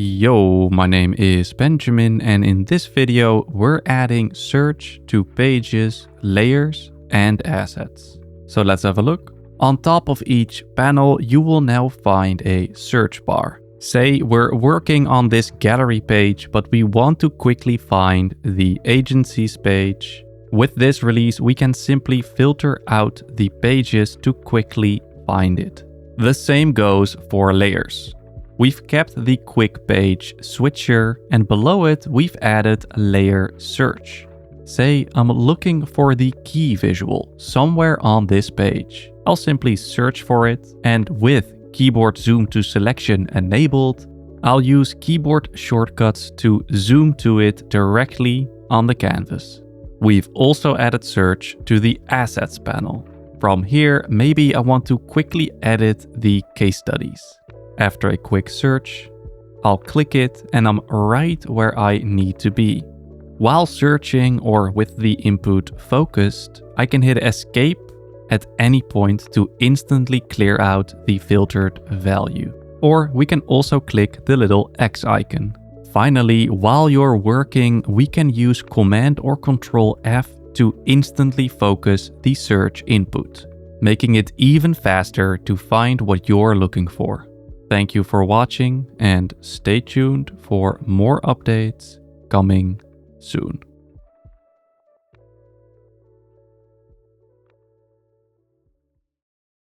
Yo, my name is Benjamin, and in this video we're adding search to pages, layers and assets. So let's have a look. On top of each panel you will now find a search bar. Say we're working on this gallery page, but we want to quickly find the agencies page. With this release we can simply filter out the pages to quickly find it. The same goes for layers. We've kept the quick page switcher, and below it we've added layer search. Say I'm looking for the key visual somewhere on this page. I'll simply search for it, and with keyboard zoom to selection enabled, I'll use keyboard shortcuts to zoom to it directly on the canvas. We've also added search to the assets panel. From here, maybe I want to quickly edit the case studies. After a quick search, I'll click it and I'm right where I need to be. While searching or with the input focused, I can hit escape at any point to instantly clear out the filtered value. Or we can also click the little X icon. Finally, while you're working, we can use Command or Control F to instantly focus the search input, making it even faster to find what you're looking for. Thank you for watching and stay tuned for more updates coming soon.